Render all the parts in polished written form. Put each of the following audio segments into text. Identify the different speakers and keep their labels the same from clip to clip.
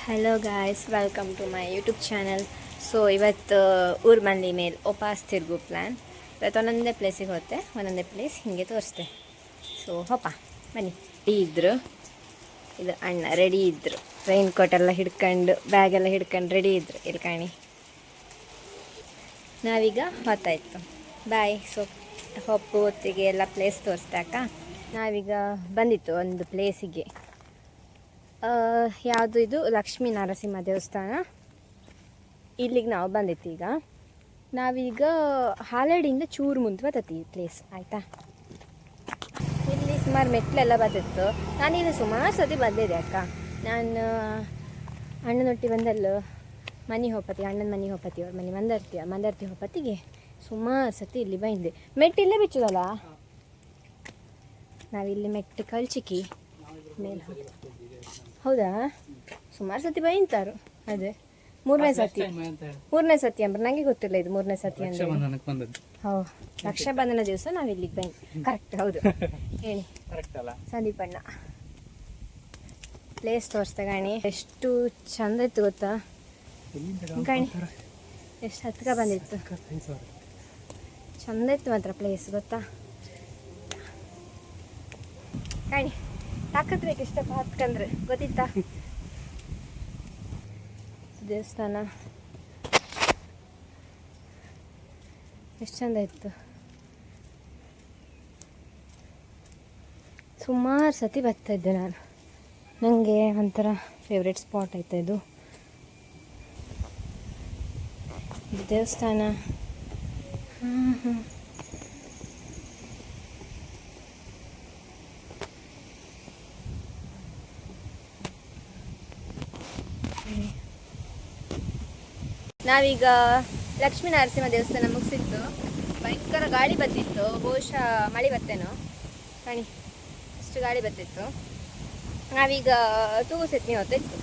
Speaker 1: Hello guys, welcome to my YouTube channel. So ಇವತ್ತು ಊರು ಮಂದಿ ಮೇಲೆ ಉಪವಾಸ ತಿರುಗು ಪ್ಲ್ಯಾನ್. ಇವತ್ತು ಒಂದೊಂದೇ ಪ್ಲೇಸಿಗೆ ಹೋಗುತ್ತೆ, ಒಂದೊಂದೇ ಪ್ಲೇಸ್ ಹೀಗೆ ತೋರಿಸ್ತೆ. ಸೊ ಹೋಪ ಬನ್ನಿ. ರೆಡಿ ಇದ್ದರು, ಇದು ಅಣ್ಣ ರೆಡಿ ಇದ್ದರು, ರೈನ್ ಕೋಟ್ ಎಲ್ಲ ಹಿಡ್ಕೊಂಡು ಬ್ಯಾಗೆಲ್ಲ ಹಿಡ್ಕೊಂಡು ರೆಡಿ ಇದ್ದರು. ಇಲ್ಲಿ ಕಾಣಿ, ನಾವೀಗ ಹೊತ್ತಾಯಿತು ಬಾಯ್. ಸೊ ಹೊಪ್ಪು ಹೊತ್ತಿಗೆ ಎಲ್ಲ ಪ್ಲೇಸ್ ತೋರಿಸ್ತೆ ಅಕ್ಕ. ನಾವೀಗ ಬಂದಿತ್ತು ಒಂದು ಪ್ಲೇಸಿಗೆ, ಯಾವುದು ಇದು ಲಕ್ಷ್ಮೀ ನರಸಿಂಹ ದೇವಸ್ಥಾನ. ಇಲ್ಲಿಗೆ ನಾವು ಬಂದಿತ್ತು. ಈಗ ನಾವೀಗ ಹಾಲೇಡಿಯಿಂದ ಚೂರು ಮುಂದೆ ಬರ್ತೈತಿ ಈ ಪ್ಲೇಸ್, ಆಯಿತಾ. ಇಲ್ಲಿ ಸುಮಾರು ಮೆಟ್ಲೆಲ್ಲ ಬರ್ತಿತ್ತು. ನಾನಿಲ್ಲಿ ಸುಮಾರು ಸತಿ ಬಂದಿದ್ದೆ ಅಕ್ಕ. ನಾನು ಅಣ್ಣನೊಟ್ಟಿ ಬಂದಲ್ಲ ಮನೆ ಹೋಪತಿ, ಅಣ್ಣನ ಮನೆ ಹೋಪತಿ, ಅವ್ರ ಮನೆ ಮಂದರ್ತಿ ಹೋಪತಿಗೆ ಸುಮಾರು ಸತಿ ಇಲ್ಲಿ ಬಂದೆ. ಮೆಟ್ಟಿಲ್ಲೇ ಬಿಚ್ಚುದಲ್ಲ, ನಾವಿಲ್ಲಿ ಮೆಟ್ಟು ಕಳ್ಚಿಕ್ಕಿ ಮೇಲೆ ಹೋಗಿ. ಹೌದಾ, ಸುಮಾರು ಸತಿ ಬೈಂತಾರು. ಅದೇ ಮೂರನೇ ಸತಿ ಅಂಬ್ರೆ ನನಗೆ ಗೊತ್ತಿಲ್ಲ ಇದು ಮೂರನೇ ಸತಿ ಅಂದ್ರೆ. ಹೌದು, ರಕ್ಷಾಬಂಧನ ದಿವಸ ನಾವು ಇಲ್ಲಿಗೆ ಬೈ. ಕರೆಕ್ಟ್, ಹೌದು ಹೇಳಿ ಸಂದೀಪಣ್ಣ. ಪ್ಲೇಸ್ ತೋರಿಸ್ತಾ ಗಾಣಿ, ಎಷ್ಟು ಚಂದ ಇತ್ತು ಗೊತ್ತಾ ಗಾಣಿ, ಎಷ್ಟು ಹತ್ಕ ಬಂದಿತ್ತು, ಚಂದ ಇತ್ತು ಮಾತ್ರ ಪ್ಲೇಸ್ ಗೊತ್ತಾ ಗಾಣಿ. ತಾಕತ್ಬೇಕು ಇಷ್ಟಪ್ಪ ಹತ್ಕಂದ್ರೆ, ಗೊತ್ತಿತ್ತಾ. ದೇವಸ್ಥಾನ ಎಷ್ಟು ಚಂದ ಇತ್ತು. ಸುಮಾರು ಸತಿ ಬರ್ತಾ ಇದ್ದೆ ನಾನು, ನನಗೆ ಒಂಥರ ಫೇವ್ರೆಟ್ ಸ್ಪಾಟ್ ಆಯ್ತಾ ಇದು ದೇವಸ್ಥಾನ. ನಾವೀಗ ಲಕ್ಷ್ಮೀ ನರಸಿಂಹ ದೇವಸ್ಥಾನ ಮುಗಿಸಿತ್ತು. ಭಯಂಕರ ಗಾಳಿ ಬರ್ತಿತ್ತು, ಬಹುಶಃ ಮಳೆ ಬರ್ತೇನೋ ಕಣಿ, ಅಷ್ಟು ಗಾಳಿ ಬರ್ತಿತ್ತು. ನಾವೀಗ ತೂಗು ಸೆಟ್ನಿ ಹೊತ್ತಿತ್ತು.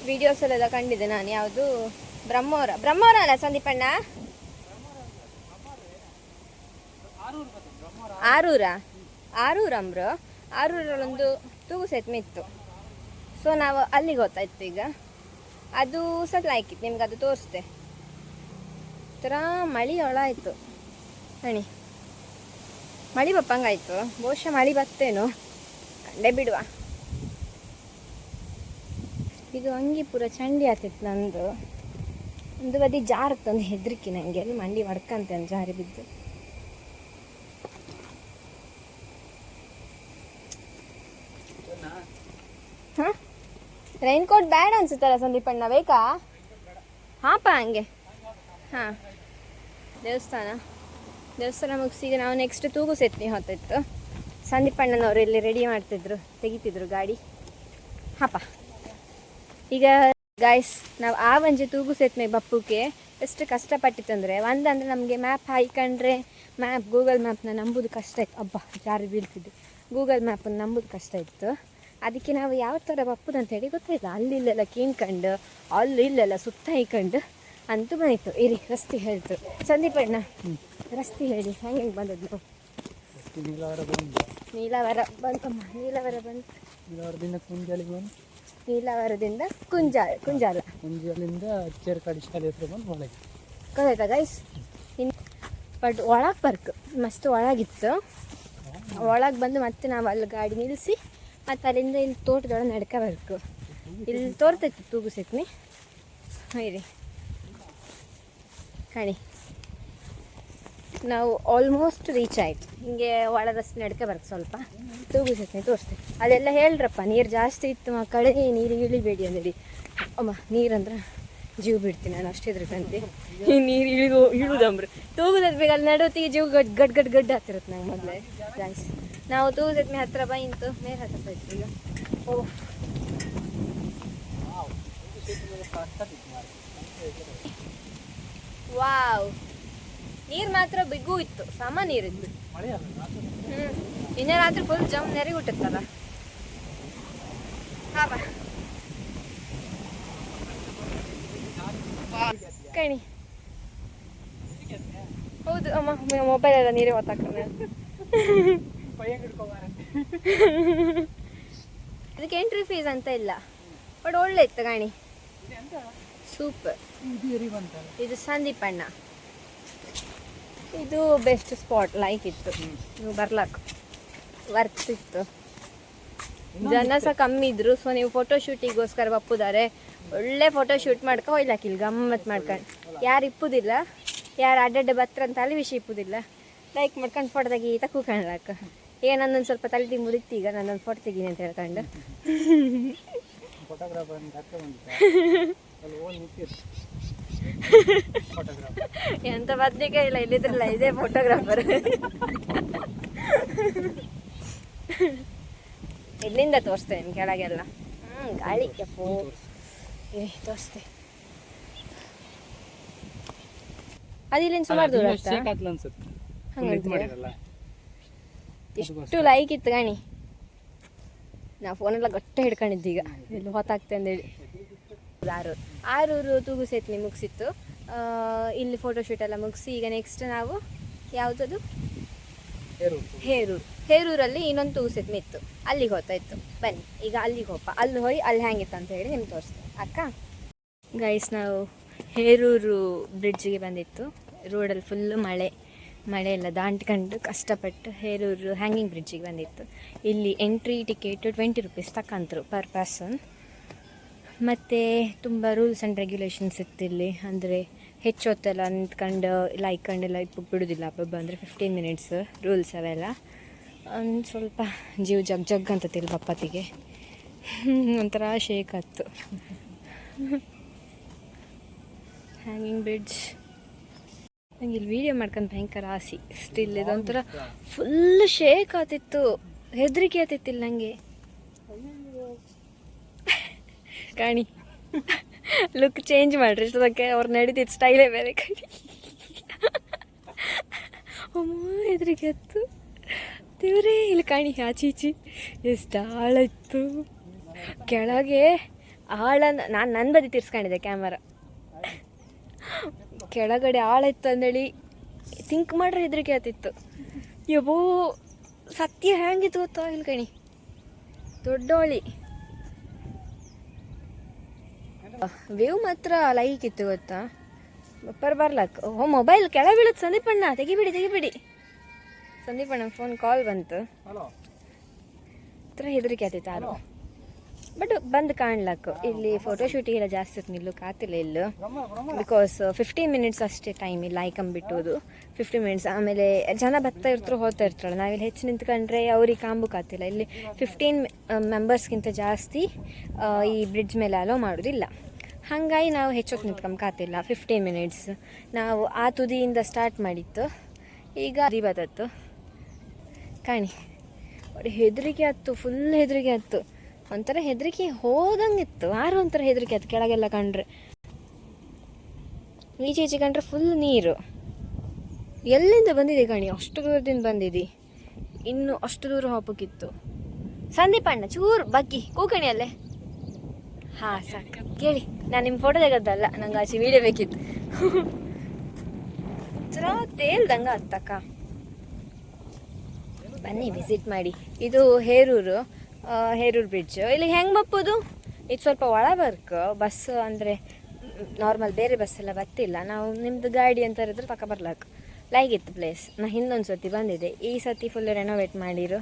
Speaker 1: ವಿಡಿಯೋಸಲ್ಲೆಲ್ಲ ಕಂಡಿದ್ದೆ ನಾನು, ಯಾವುದು ಬ್ರಹ್ಮವರ ಅಲ್ಲ ಸಂದೀಪಣ್ಣ, ಆರೂರಲ್ಲೊಂದು ತೂಗು ಸೆಟ್ಮಿ ಇತ್ತು. ಸೊ ನಾವು ಅಲ್ಲಿಗೆ ಹೋಗ್ತಾಯಿತ್ತು. ಈಗ ಅದು ಸತ್ಲ ಹಾಕಿತ್ತು, ನಿಮ್ಗೆ ಅದು ತೋರಿಸ್ದೆ. ಥರ ಮಳೆ ಆಯಿತು ಅಣಿ, ಮಳೆ ಬಪ್ಪಂಗಾಯ್ತು. ಬಹುಶಃ ಮಳೆ ಬರ್ತೇನೋ, ಕಂಡೆ ಬಿಡುವ. ಇದು ಅಂಗಿಪುರ ಚಂಡಿ ಆಗ್ತಿತ್ತು ನಂದು. ಒಂದು ಬದಿ ಜಾರತ್ತೊಂದು ಹೆದರಿಕೆ ನನಗೆ, ಅಲ್ಲಿ ಮಂಡಿ ಹೊಡ್ಕಂತೆ ಒಂದು ಜಾರಿ ಬಿದ್ದು. ಹಾಂ, ರೈನ್ ಕೋಟ್ ಬ್ಯಾಡ ಅನ್ಸುತ್ತಲ್ಲ ಸಂದೀಪಣ್ಣ, ಬೇಕಾ? ಹಾಪ ಹಂಗೆ. ಹಾಂ, ದೇವಸ್ಥಾನ ಮುಗಿಸಿಗೆ ನಾವು ನೆಕ್ಸ್ಟ್ ತೂಗು ಸೆತ್ನಿ ಹೊತ್ತಿತ್ತು. ಸಂದೀಪಣ್ಣನವರು ಇಲ್ಲಿ ರೆಡಿ ಮಾಡ್ತಿದ್ರು, ತೆಗಿತಿದ್ರು ಗಾಡಿ. ಹಾಪ ಈಗ ಗಾಯ್ಸ್, ನಾವು ಆ ಒಂಜಿ ತೂಗು ಸೆತ್ಮೆ ಬಪ್ಪುಕ್ಕೆ ಎಷ್ಟು ಕಷ್ಟಪಟ್ಟಿತ್ತಂದರೆ, ಒಂದಂದರೆ ನಮಗೆ ಮ್ಯಾಪ್ ಹಾಯ್ಕೊಂಡ್ರೆ ಗೂಗಲ್ ಮ್ಯಾಪ್ನ ನಂಬುದು ಕಷ್ಟ ಇತ್ತು. ಹಬ್ಬ ಜಾರಿ ಬೀಳ್ತಿದ್ದು, ಗೂಗಲ್ ಮ್ಯಾಪನ್ನು ನಂಬುದು ಕಷ್ಟ ಇತ್ತು. ಅದಕ್ಕೆ ನಾವು ಯಾವ ಥರ ಬಪ್ಪುದಂತೇಳಿ ಗೊತ್ತಾಯಿಲ್ಲ. ಅಲ್ಲಿಲ್ಲೆಲ್ಲ ಕೀಣ್ಕಂಡು ಇಲ್ಲೆಲ್ಲ ಸುತ್ತ ಹೈಕೊಂಡು ಅಂತೂ ಬಂದಿತ್ತು. ಇರಿ ರಸ್ತೆ ಹೇಳ್ತು ಸಂದೀಪಣ್ಣ, ರಸ್ತೆ ಹೇಳಿ ಹೆಂಗೆ ಬಂದದ್ದು. ನೀಲಾವರ ಬಂತಮ್ಮ, ನೀಲಾವರದಿಂದ ಕುಂಜಾಲ ಗೊತ್ತಾಯ್ತಾ ಗೈಸ್. ಬಟ್ ಒಳಗೆ ಬರ್ಕು ಮಸ್ತ್ ಒಳಗಿತ್ತು. ಒಳಗೆ ಬಂದು ಮತ್ತೆ ನಾವು ಅಲ್ಲಿ ಗಾಡಿ ನಿಲ್ಲಿಸಿ ಮತ್ತು ಅಲ್ಲಿಂದ ಇಲ್ಲಿ ತೋಟದೊಳಗೆ ನಡ್ಕೋಬೇಕು. ಇಲ್ಲಿ ತೋರ್ತೈತಿ ತೂಗು ಸೆಟ್ನಿ. ಇರಿ ಕಣಿ, ನಾವು ಆಲ್ಮೋಸ್ಟ್ ರೀಚ್ ಆಯಿತು. ಹಿಂಗೆ ಒಳ ರಸ್ತೆ ನಡ್ಕೋಬರ್ಕು ಸ್ವಲ್ಪ. ತೂಗು ಸೆಟ್ನಿ ತೋರಿಸ್ತೇವೆ. ಅದೆಲ್ಲ ಹೇಳ್ರಪ್ಪ, ನೀರು ಜಾಸ್ತಿ ಇತ್ತು ಮಕ್ಕಳೇ, ನೀರಿಗೆ ಇಳಿಬೇಡಿ ಅಂದೇಳಿ. ಅಮ್ಮ, ನೀರಂದ್ರೆ ಜೀವ ಬಿಡ್ತೀನಿ ನಾನು, ಅಷ್ಟಿದ್ರಕ್ಕಂತೆ ಈ ನೀರು ಇಳುವುದಂಬ್ರೆ ತೂಗುದಕ್ಕೆ ಬೇಕು. ಅಲ್ಲಿ ನಡೋತ್ತಿಗೆ ಜೀವ ಗಡ್ ಆಗ್ತಿರುತ್ತೆ ನಂಗೆ ಮೊದಲೇ. ಜಾಸ್ತಿ ನಾವು ತೂಗು ಸೆಟ್ನಿ ಹತ್ತಿರ ಬಂತು, ಮೇಲೆ ಹತ್ತಿರ ಇತ್ತು. ಈಗ ಓಹ್, ವಾವ್, ನೀರು ಮಾತ್ರ ಬಿಗ್ಗೂ ಇತ್ತು, ಸಮ ನೀರಿದ್ದು. ನಿನ್ನೆ ರಾತ್ರಿ ಫುಲ್ ಜಮ್ ನೆರಿಗೆ ಹುಟ್ಟುತ್ತಲ್ಲ. ಹಾಂ ಕಣಿ, ಹೌದು ಅಮ್ಮ, ಮೊಬೈಲ್ ಎಲ್ಲ ನೀರೇ ಹೊತ್ತಾಕೊಂಡು. ಇದಕ್ಕೆ ಎಂಟ್ರಿ ಫೀಸ್ ಅಂತ ಇಲ್ಲ, ಬಟ್ ಒಳ್ಳೆ ಇತ್ತು ಗಾಣಿ, ಸೂಪರ್. ಇದು ಸಂದೀಪ್ ಅಣ್ಣ, ಇದು ಬೆಸ್ಟ್ ಸ್ಪಾಟ್ ಲೈಕ್ ಇತ್ತು, ನೀವು ಬರ್ಲಾಕ ವರ್ತ್ ಇತ್ತು. ಜನ ಸಹ ಕಮ್ಮಿ ಇದ್ರು, ಸೊ ನೀವು ಫೋಟೋ ಶೂಟಿಗೋಸ್ಕರ ಬಪ್ಪುದಾರೆ ಒಳ್ಳೆ ಫೋಟೋ ಶೂಟ್ ಮಾಡ್ಕೊ ಹೋಯ್ಲಾಕಿಲ್ಲ, ಗಮ್ಮತ್ ಮಾಡ್ಕೊಂಡು. ಯಾರು ಇಪ್ಪುದಿಲ್ಲ, ಯಾರು ಅಡ್ಡಡ್ಡ ಬತ್ರ ಅಂತ ಅಲ್ಲಿ ವಿಷಯ ಇಪ್ಪುದಿಲ್ಲ, ಲೈಕ್ ಮಾಡ್ಕೊಂಡು ಫೋಟೋ ತೆಗೀತ ಕೂತ್ಕೊಂಡ್ಲಾಕ. ಈಗ ನನ್ನೊಂದು ಸ್ವಲ್ಪ ತಲೆ ತಿಂಬುದಿತ್ತು, ಈಗ ನನ್ನೊಂದು ಫೋಟೋ ತೆಗೀನಿ ಅಂತ ಹೇಳ್ಕೊಂಡು ಎಂತ ಬದ್ನಿಕಾಯಿ ಇಲ್ಲ ಇಲ್ಲಿದ್ರಲ್ಲ, ಇದೇ ಫೋಟೋಗ್ರಾಫರ್. ಇಲ್ಲಿಂದ ತೋರಿಸ್ತೇನೆ ಕೆಳಗೆಲ್ಲ. ಗಾಳಿ ಕೆಪ್ಪು ತೋರಿಸ್ತೆ. ಅದು ಇಲ್ಲಿಂದ ಸುಮಾರು ದೂರ ಎಷ್ಟು ಲೈಕ್ ಇತ್ತು ಗಾಣಿ. ನಾ ಫೋನೆಲ್ಲ ಗಟ್ಟಿ ಹಿಡ್ಕೊಂಡಿದ್ದು, ಈಗ ಇಲ್ಲಿ ಹೊತ್ತಾಗ್ತೆ ಅಂದೇಳಿ. ಆರೂರು ತೂಗು ಸೇತುವೆ ಮುಗಿಸಿತ್ತು, ಇಲ್ಲಿ ಫೋಟೋಶೂಟ್ ಎಲ್ಲ ಮುಗಿಸಿ ಈಗ ನೆಕ್ಸ್ಟ್ ನಾವು ಯಾವುದದು ಹೇರೂರಲ್ಲಿ ಇನ್ನೊಂದು ತೂಗು ಸೇತುವೆ ಇತ್ತು, ಅಲ್ಲಿಗೆ ಹೋಗ್ತಾ ಇತ್ತು. ಬನ್ನಿ ಈಗ ಅಲ್ಲಿಗೆ ಹೋಪ, ಅಲ್ಲಿ ಹೋಗಿ ಅಲ್ಲಿ ಹೆಂಗಿತ್ತು ಅಂತ ಹೇಳಿ ನಿಮ್ಗೆ ತೋರಿಸ್ತೇನೆ ಅಕ್ಕ. ಗೈಸ್ ನಾವು ಹೇರೂರು ಬ್ರಿಡ್ಜಿಗೆ ಬಂದಿತ್ತು, ರೋಡಲ್ಲಿ ಫುಲ್ಲು ಮಳೆ ಎಲ್ಲ ದಾಟ್ಕೊಂಡು ಕಷ್ಟಪಟ್ಟು ಹೇರೂರು ಹ್ಯಾಂಗಿಂಗ್ ಬ್ರಿಡ್ಜಿಗೆ ಬಂದಿತ್ತು. ಇಲ್ಲಿ ಎಂಟ್ರಿ ಟಿಕೆಟ್ 20 ರೂಪೀಸ್ ತಕ್ಕಂತರು ಪರ್ ಪರ್ಸನ್. ಮತ್ತು ತುಂಬ ರೂಲ್ಸ್ ಆ್ಯಂಡ್ ರೆಗ್ಯುಲೇಷನ್ಸ್ ಇತ್ತು ಇಲ್ಲಿ, ಅಂದರೆ ಹೆಚ್ಚು ಹೊತ್ತೆಲ್ಲ ನಿಂತ್ಕೊಂಡು ಲೈಕೊಂಡೆಲ್ಲ ಬಿಡೋದಿಲ್ಲ. ಹಬ್ಬ ಅಂದರೆ 15 ಮಿನಿಟ್ಸ್ ರೂಲ್ಸ್ ಅವೆಲ್ಲ. ಒಂದು ಸ್ವಲ್ಪ ಜೀವ ಜಗ್ ಅಂತ ತಿಳಿ ಬಪ್ಪತ್ತಿಗೆ ಒಂಥರ ಶೇಕ್ ಆಯ್ತು. ಹ್ಯಾಂಗಿಂಗ್ ಬ್ರಿಡ್ಜ್ ನಂಗೆ ಇಲ್ಲಿ ವೀಡಿಯೋ ಮಾಡ್ಕೊಂಡು ಭಯಂಕರ ಆಸೆ. ಸ್ಟಿಲ್ ಇದೊಂಥರ ಫುಲ್ ಶೇಕ್ ಆತಿತ್ತು, ಹೆದರಿಕೆ ಆತಿತ್ತಿಲ್ಲ ನನಗೆ. ಕಾಣಿ ಲುಕ್ ಚೇಂಜ್ ಮಾಡ್ರಿ, ಅದಕ್ಕೆ ಅವ್ರು ನಡೀತಿತ್ತು ಸ್ಟೈಲೇ ಬೇರೆ ಕಡೆ. ಅಮ್ಮ ಹೆದರಿಕೆ ಆಯ್ತು ದೇವರೇ. ಇಲ್ಲಿ ಕಾಣಿ ಆಚೀಚಿ ಎಷ್ಟು ಆಳ ಇತ್ತು ಕೆಳಗೆ. ಆಳ ನಾನು ನನ್ನ ಬದಿ ತಿರ್ಸ್ಕೊಂಡಿದ್ದೆ ಕ್ಯಾಮರಾ, ಕೆಳಗಡೆ ಆಳ ಇತ್ತು ಅಂದೇಳಿ ಥಿಂಕ್ ಮಾಡ್ರೆ ಹೆದರಿಕೆ ಆತಿತ್ತು. ಯಬ್ಬೋ ಸತ್ಯ ಹೆಂಗಿತ್ತು ಗೊತ್ತಾ, ಇಲ್ಲಿ ಕಣಿ ದೊಡ್ಡೋಳಿ ವ್ಯೂ ಮಾತ್ರ ಲೈಕ್ ಇತ್ತು ಗೊತ್ತಾ. ಬರ್ಲಾಕ್ ಮೊಬೈಲ್ ಕೆಳ ಬೀಳುತ್ತೆ. ಸಂದೀಪಣ್ಣ ತೆಗಿಬಿಡಿ. ಸಂದೀಪಣ್ಣ ಫೋನ್ ಕಾಲ್ ಬಂತು, ಹತ್ರ ಹೆದರಿಕೆ ಆತಿತ್ತು ಆರು. ಬಟ್ ಬಂದು ಕಾಣ್ಲಕ್ಕು. ಇಲ್ಲಿ ಫೋಟೋಶೂಟಿಗೆಲ್ಲ ಜಾಸ್ತಿ ಹೊತ್ತು ನಿಲ್ಲಕ್ಕೆ ಆಗ್ತಿಲ್ಲ ಇಲ್ಲೂ, ಬಿಕಾಸ್ 15 ಮಿನಿಟ್ಸ್ ಅಷ್ಟೇ ಟೈಮ್ ಇಲ್ಲ ಐಕಂಬಿಟ್ಟುವುದು 15 ಮಿನಿಟ್ಸ್. ಆಮೇಲೆ ಜನ ಬರ್ತಾ ಇರ್ತಾರೆ ಹೋಗ್ತಾ ಇರ್ತಾಳೆ, ನಾವಿಲ್ಲಿ ಹೆಚ್ಚು ನಿಂತ್ಕೊಂಡ್ರೆ ಅವ್ರಿಗೆ ಕಾಂಬಕ್ಕಾಗ್ತಿಲ್ಲ. ಇಲ್ಲಿ 15 ಮೆಂಬರ್ಸ್ಗಿಂತ ಜಾಸ್ತಿ ಈ ಬ್ರಿಡ್ಜ್ ಮೇಲೆ ಅಲೋ ಮಾಡೋದಿಲ್ಲ. ಹಾಗಾಗಿ ನಾವು ಹೆಚ್ಚೊತ್ತು ನಿಂತ್ಕೊಂಬಕ್ಕಾಗ್ತಿಲ್ಲ 15 ಮಿನಿಟ್ಸ್. ನಾವು ಆ ತುದಿಯಿಂದ ಸ್ಟಾರ್ಟ್ ಮಾಡಿತ್ತು, ಈಗ ಅದಿ ಬದತ್ತು ಕಾಣಿ. ಹೆದರಿಕೆ ಆಯ್ತು, ಫುಲ್ ಹೆದರಿಕೆ ಆಯ್ತು. ಒಂಥರ ಹೆದರಿಕೆ ಹೋದಂಗಿತ್ತು, ಆರು ಒಂಥರ ಹೆದರಿಕೆ ಆಯ್ತು ಕೆಳಗೆಲ್ಲ ಕಂಡ್ರೆ. ಈಚೆ ಕಂಡ್ರೆ ಫುಲ್ ನೀರು. ಎಲ್ಲಿಂದ ಬಂದಿದೆ ಕಾಣಿ, ಅಷ್ಟು ದೂರದಿಂದ ಬಂದಿದೆ. ಇನ್ನು ಅಷ್ಟು ದೂರ ಹೋಗಬೇಕಿತ್ತು. ಸಂದೀಪಣ್ಣ ಚೂರು ಬಗ್ಗಿ ಕೂಕಣಿ ಅಲ್ಲೇ. ಹಾಂ ಸಾಕು ಕೇಳಿ, ನಾನು ನಿಮ್ಮ ಫೋಟೋ ತೆಗೆದಲ್ಲ, ನಂಗೆ ಆಚೆ ವೀಡಿಯೋ ಬೇಕಿತ್ತು. ಒಂಥರ ತೇಲ್ದಂಗೆ ಹತ್ತಕ್ಕ. ಬನ್ನಿ ವಿಸಿಟ್ ಮಾಡಿ. ಇದು ಹೇರೂರು ಬ್ರಿಡ್ಜ್. ಇಲ್ಲಿ ಹೆಂಗೆ ಬಪ್ಪೋದು, ಇದು ಸ್ವಲ್ಪ ಒಳ ವರ್ಕ್. ಬಸ್ ಅಂದರೆ ನಾರ್ಮಲ್ ಬೇರೆ ಬಸ್ ಎಲ್ಲ ಬರ್ತಿಲ್ಲ. ನಾವು ನಿಮ್ಮದು ಗಾಡಿ ಅಂತ ಇರಿದ್ರೆ ತಗೊಬರ್ಲಾಕ ಲೈಗಿತ್ತು ಪ್ಲೇಸ್. ನಾನು ಹಿಂದೊಂದು ಸರ್ತಿ ಬಂದಿದ್ದೆ, ಈ ಸರ್ತಿ ಫುಲ್ ರೆನೋವೇಟ್ ಮಾಡಿರು.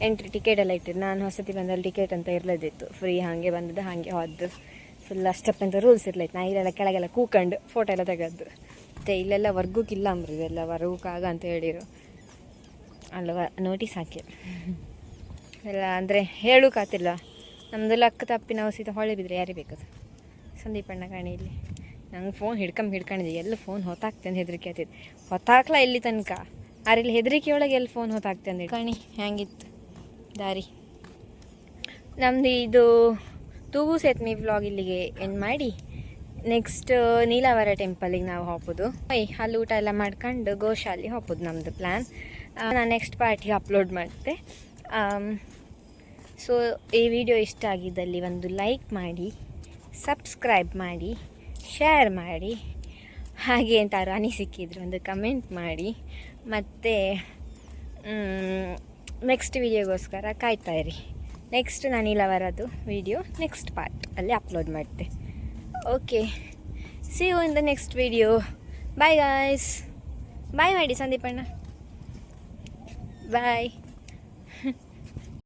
Speaker 1: ಎಂಟ್ರಿ ಟಿಕೆಟ್ ಎಲ್ಲ ಇಟ್ಟಿರು. ನಾನು ಹೊಸತಿ ಬಂದಲ್ಲಿ ಟಿಕೆಟ್ ಅಂತ ಇರಲೇದಿತ್ತು, ಫ್ರೀ ಹಾಗೆ ಬಂದದ್ದು ಹಾಗೆ ಹೋದ್ದು. Full ಅಷ್ಟಪ್ಪಂತ rules ಇರ್ಲೈತೆ. ನಾ ಇಲ್ಲೆಲ್ಲ ಕೆಳಗೆಲ್ಲ ಕೂಕೊಂಡು ಫೋಟೋ ಎಲ್ಲ ತೆಗೆದ್ದು. ಮತ್ತು ಇಲ್ಲೆಲ್ಲ ವರ್ಗಕ್ಕಿಲ್ಲ ಅಂಬ್ರಿ, ಇದೆಲ್ಲ ವರ್ಗಕ್ಕಾಗ ಅಂತ ಹೇಳಿರು. ಅಲ್ವ ನೋಟಿಸ್ ಹಾಕಿ ಎಲ್ಲ ಅಂದರೆ ಹೇಳೋಕ್ಕಾತಿಲ್ಲ. ನಮ್ಮದೆಲ್ಲ ಅಕ್ಕ ತಪ್ಪಿ ನಾವು ಸೀದಾ ಹೊಳೆ ಬಿದ್ದರೆ ಯಾರಿಗೆ ಬೇಕದು. ಸಂದೀಪಣ್ಣ ಕಾಣಿ ಇಲ್ಲಿ. ನಂಗೆ ಫೋನ್ ಹಿಡ್ಕೊಂಡಿದ್ದೆ, ಎಲ್ಲ ಫೋನ್ ಹೊತ್ತಾಗ್ತೆ ಅಂತ ಹೆದರಿಕೆ ಆಗ್ತಿತ್ತು. ಹೊತ್ತಾಕ್ಲ ಇಲ್ಲಿ ತನಕ, ಆದ್ರೆ ಇಲ್ಲಿ ಹೆದರಿಕೆ ಒಳಗೆ ಎಲ್ಲಿ ಫೋನ್ ಹೊತ್ತಾಗ್ತೆ ಅಂದೇಳಿ ಕಾಣಿ ಹೆಂಗಿತ್ತು ದಾರಿ. ನಮ್ಮದು ಇದು ತೂಗು ಸೇತುವೆ ವ್ಲಾಗ್ ಇಲ್ಲಿಗೆ ಎಂಡ್ ಮಾಡಿ ನೆಕ್ಸ್ಟ್ ನೀಲಾವರ ಟೆಂಪಲಿಗೆ ನಾವು ಹೋಗ್ಬೋದು. ಅಲ್ಲಿ ಊಟ ಎಲ್ಲ ಮಾಡ್ಕೊಂಡು ಗೋಶಾಲೆ ಹೋಗ್ಬೋದು ನಮ್ಮದು ಪ್ಲ್ಯಾನ್. ನಾನು ನೆಕ್ಸ್ಟ್ ಪಾರ್ಟಿಗೆ ಅಪ್ಲೋಡ್ ಮಾಡಿದೆ. ಸೊ ಈ ವಿಡಿಯೋ ಇಷ್ಟ ಆಗಿದ್ದಲ್ಲಿ ಒಂದು ಲೈಕ್ ಮಾಡಿ, ಸಬ್ಸ್ಕ್ರೈಬ್ ಮಾಡಿ, ಶೇರ್ ಮಾಡಿ, ಹಾಗೆ ಎಂತಾರು ಅನಿಸಿಕಿದ್ರು ಒಂದು ಕಮೆಂಟ್ ಮಾಡಿ. ಮತ್ತು ನೆಕ್ಸ್ಟ್ ವಿಡಿಯೋಗೋಸ್ಕರ ಕಾಯ್ತಾಯಿರಿ. ನೆಕ್ಸ್ಟ್ ನಾನು ಇಲ್ಲವರದು ವಿಡಿಯೋ ನೆಕ್ಸ್ಟ್ ಪಾರ್ಟ್ ಅಲ್ಲಿ ಅಪ್ಲೋಡ್ ಮಾಡ್ತೆ. Okay, see you in the next video. Bye guys. Bye ಮಾಡಿ ಸಂದೀಪಣ್ಣ. ಬಾಯ್.